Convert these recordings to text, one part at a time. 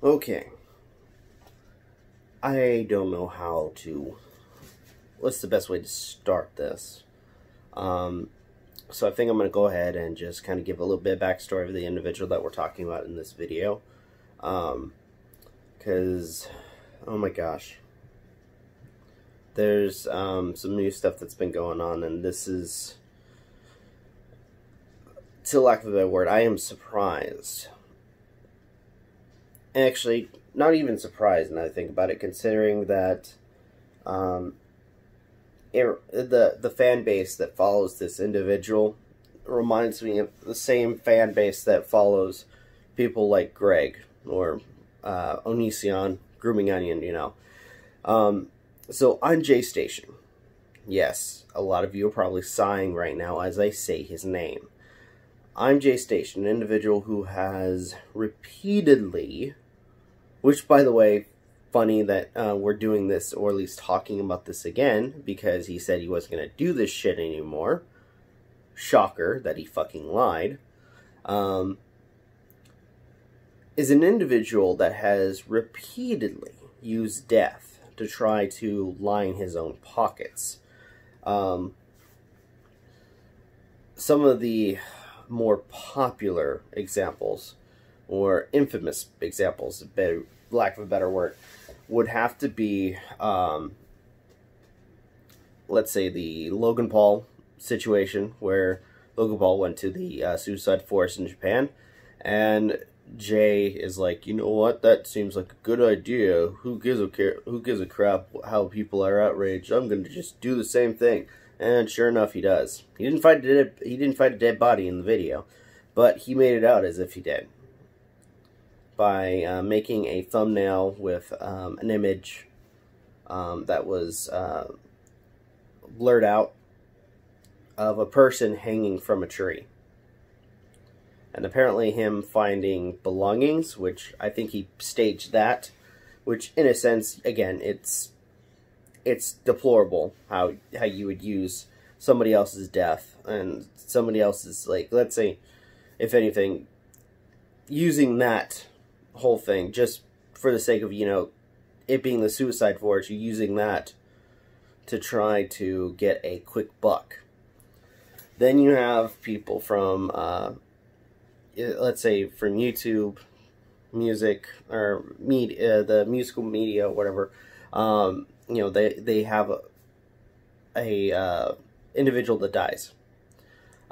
Okay. I don't know what's the best way to start this. So I think I'm going to go ahead and just kind of give a little bit of backstory of the individual that we're talking about in this video. Because, oh my gosh. There's some new stuff that's been going on, and this is, to lack of a better word, I am surprised. Actually, not even surprised now that I think about it, considering that the fan base that follows this individual reminds me of the same fan base that follows people like Greg or Onision, Grooming Onion, you know. So ImJayStation. Yes, a lot of you are probably sighing right now as I say his name. ImJayStation, an individual who has repeatedly, which by the way, funny that we're doing this, or at least talking about this again, because he said he wasn't going to do this shit anymore. Shocker that he fucking lied. Is an individual that has repeatedly used death to try to line his own pockets. Some of the more popular examples, or infamous examples, lack of a better word, would have to be, let's say, the Logan Paul situation, where Logan Paul went to the suicide forest in Japan, and Jay is like, you know what, that seems like a good idea. Who gives a crap how people are outraged? I'm gonna just do the same thing. And sure enough, he does. He didn't fight a dead body in the video, but he made it out as if he did, by making a thumbnail with an image that was blurred out of a person hanging from a tree. And apparently him finding belongings, which I think he staged that, which in a sense, again, it's deplorable how you would use somebody else's death and somebody else's, like, let's say, if anything, using that whole thing just for the sake of, you know, it being the suicide forest, you're using that to try to get a quick buck. Then you have people from let's say from YouTube, music, or the musical media, whatever. You know, they have a individual that dies.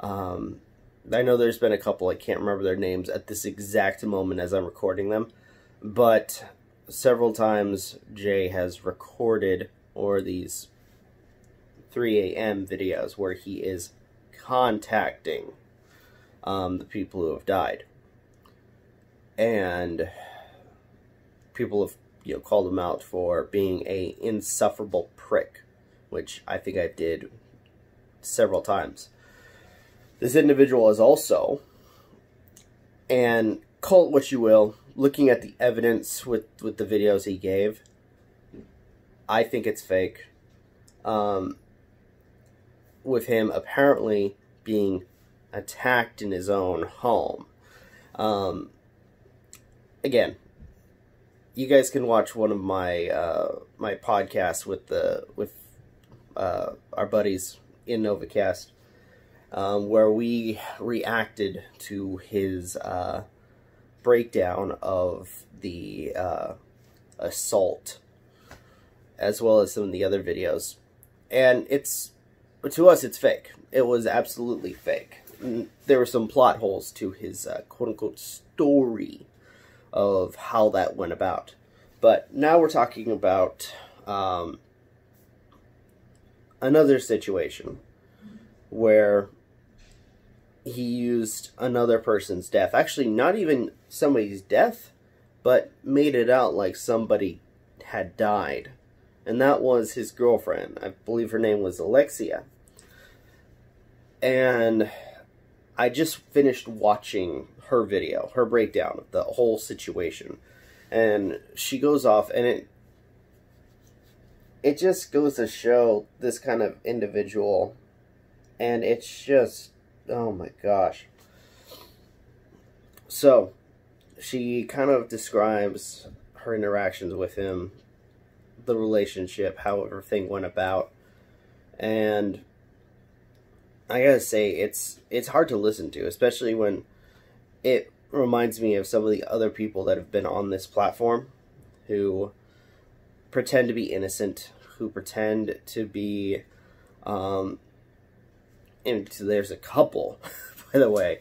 I know there's been a couple, I can't remember their names at this exact moment as I'm recording them, but several times Jay has recorded, or these 3 a.m. videos where he is contacting the people who have died. And people have, you know, called him out for being a insufferable prick, which I think I did several times. This individual is also, and call it what you will, looking at the evidence with the videos he gave, I think it's fake. With him apparently being attacked in his own home. Again, you guys can watch one of my my podcasts with our buddies in Novakast, where we reacted to his breakdown of the assault, as well as some of the other videos, and to us it's fake. It was absolutely fake. There were some plot holes to his quote-unquote story of how that went about. But now we're talking about another situation where he used another person's death. Actually, not even somebody's death, but made it out like somebody had died. And that was his girlfriend. I believe her name was Alexia. And I just finished watching her video, her breakdown of the whole situation. And she goes off, and it just goes to show this kind of individual. And it's just, oh my gosh. So, she kind of describes her interactions with him, the relationship, how everything went about, and I gotta say, it's hard to listen to, especially when it reminds me of some of the other people that have been on this platform who pretend to be innocent, who pretend to be, and there's a couple, by the way,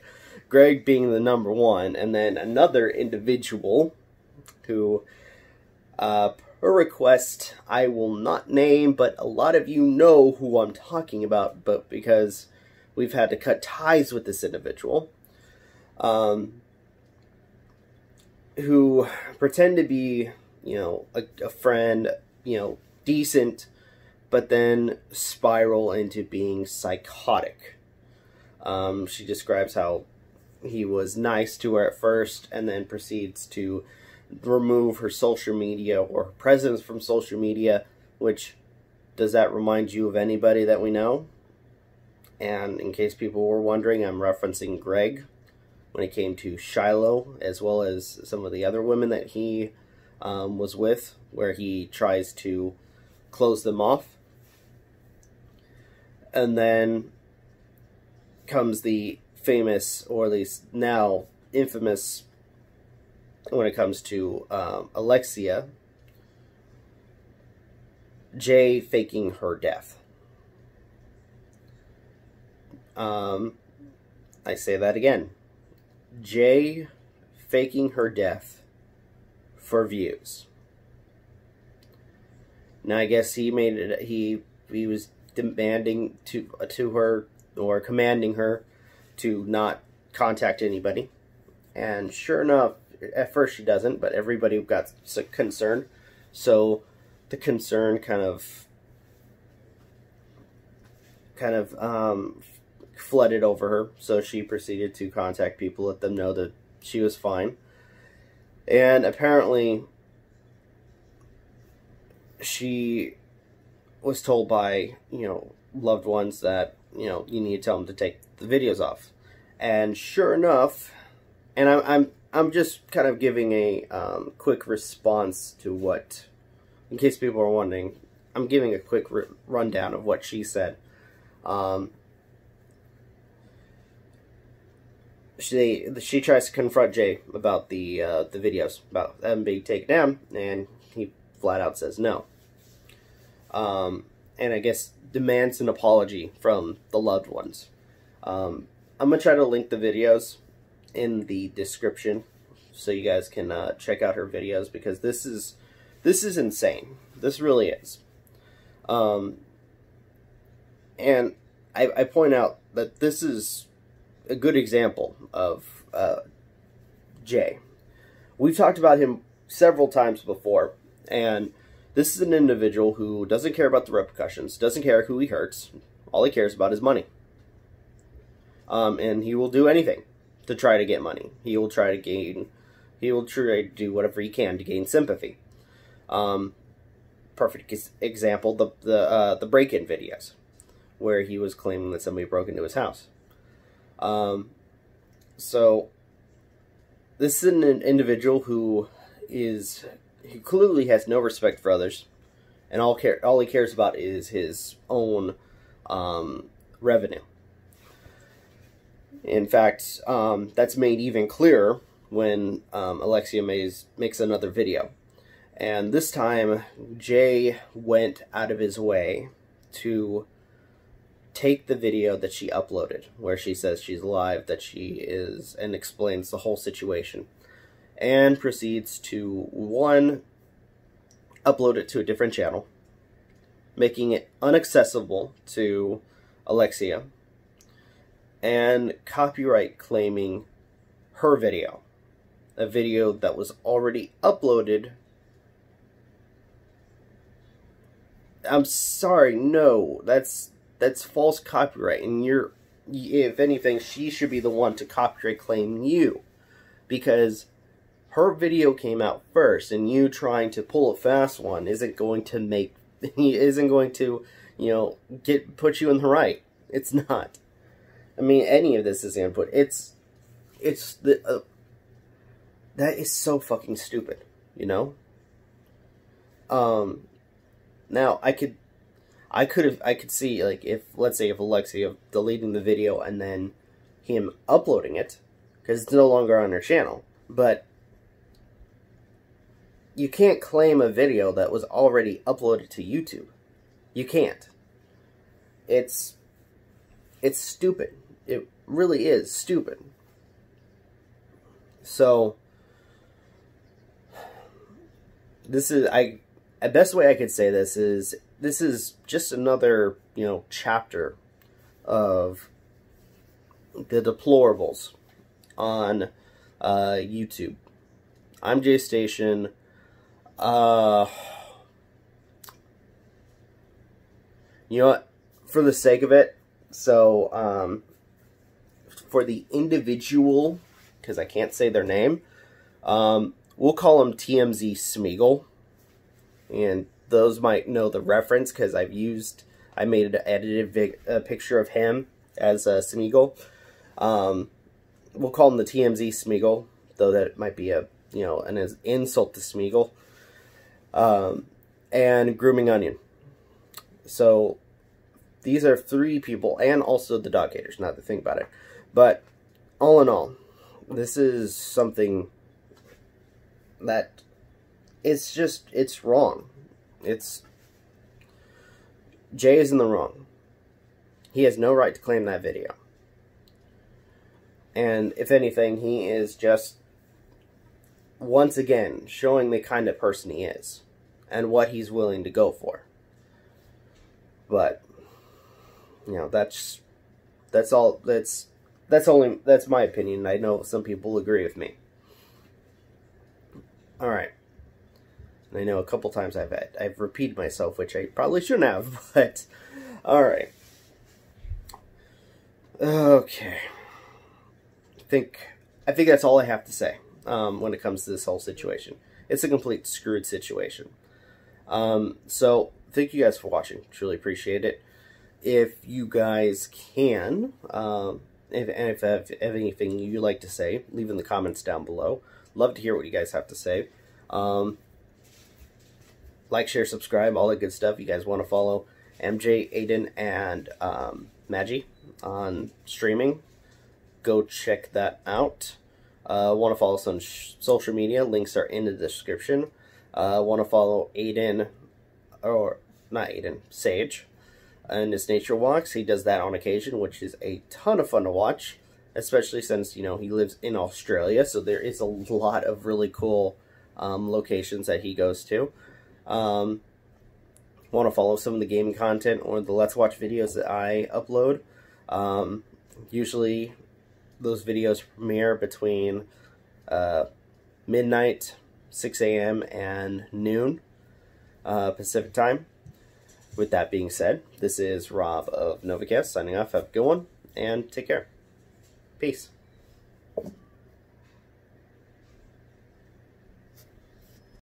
Greg being the number one, and then another individual who, per request, I will not name, but a lot of you know who I'm talking about, but because we've had to cut ties with this individual, who pretend to be, you know, a friend, you know, decent, but then spiral into being psychotic. She describes how he was nice to her at first, and then proceeds to remove her social media or her presence from social media, which, does that remind you of anybody that we know? And in case people were wondering, I'm referencing Greg when it came to Shiloh, as well as some of the other women that he was with, where he tries to close them off. And then comes the famous, or at least now infamous, when it comes to Alexia, Jay faking her death. I say that again. Jay faking her death for views. Now I guess he made it. He was demanding to her, or commanding her, to not contact anybody. And sure enough, at first she doesn't, but everybody got concerned. So the concern kind of flooded over her. So she proceeded to contact people, let them know that she was fine. And apparently she was told by, you know, loved ones that, you know, you need to tell them to take the videos off. And sure enough, and I'm just kind of giving a quick response to what, in case people are wondering, I'm giving a quick rundown of what she said. She tries to confront Jay about the videos, about them being taken down, and he flat out says no. And I guess demands an apology from the loved ones. I'm gonna try to link the videos in the description so you guys can check out her videos, because this is insane. This really is. And I point out that this is a good example of Jay. We've talked about him several times before, and this is an individual who doesn't care about the repercussions, doesn't care who he hurts. All he cares about is money. And he will do anything to try to get money. He will try to do whatever he can to gain sympathy. Perfect example, the break-in videos, where he was claiming that somebody broke into his house. So this is an individual who clearly has no respect for others, and all he cares about is his own revenue. In fact, that's made even clearer when Alexia makes another video. And this time, Jay went out of his way to take the video that she uploaded, where she says she's alive, that she is, and explains the whole situation, and proceeds to, one, upload it to a different channel, making it inaccessible to Alexia, and copyright claiming her video, a video that was already uploaded. I'm sorry, no, that's false copyright, and if anything, she should be the one to copyright claim you, because her video came out first, and you trying to pull a fast one isn't going to put you in the right. It's not. I mean, any of this is going to put, That is so fucking stupid, you know? Now I could see, like, if, let's say, if Alexia deleting the video and then him uploading it, because it's no longer on her channel. But you can't claim a video that was already uploaded to YouTube. You can't. It's stupid. It really is stupid. So this is, the best way I could say this is just another, you know, chapter of the deplorables on YouTube. ImJayStation. You know what? For the sake of it, so for the individual, because I can't say their name, we'll call him TMZ Smeagol, and those might know the reference because I made an edited picture of him as Smeagol. We'll call him the TMZ Smeagol, though that might be a, you know, an insult to Smeagol. And Grooming Onion. So these are three people, and also the Dog Haters, now that I think about it. But all in all, this is something that it's wrong. Jay is in the wrong. He has no right to claim that video. And if anything, he is just, once again, showing the kind of person he is and what he's willing to go for. But, you know, that's my opinion. I know some people agree with me. Alright. I know a couple times I've repeated myself, which I probably shouldn't have, but alright. Okay. I think that's all I have to say when it comes to this whole situation. It's a complete screwed situation. So thank you guys for watching. Truly appreciate it. If you guys can, if you have anything you'd like to say, leave in the comments down below. Love to hear what you guys have to say. Like, share, subscribe, all that good stuff. You guys want to follow MJ, Aden, and Magi on streaming, go check that out. Want to follow us on social media, links are in the description. Want to follow Aden, or not Aden, Sage, and his nature walks. He does that on occasion, which is a ton of fun to watch, especially since, you know, he lives in Australia, so there is a lot of really cool locations that he goes to. Want to follow some of the gaming content or the Let's Watch videos that I upload. Usually those videos premiere between midnight, 6 a.m. and noon Pacific time. With that being said, this is Rob of Novakast signing off. Have a good one, and take care. Peace.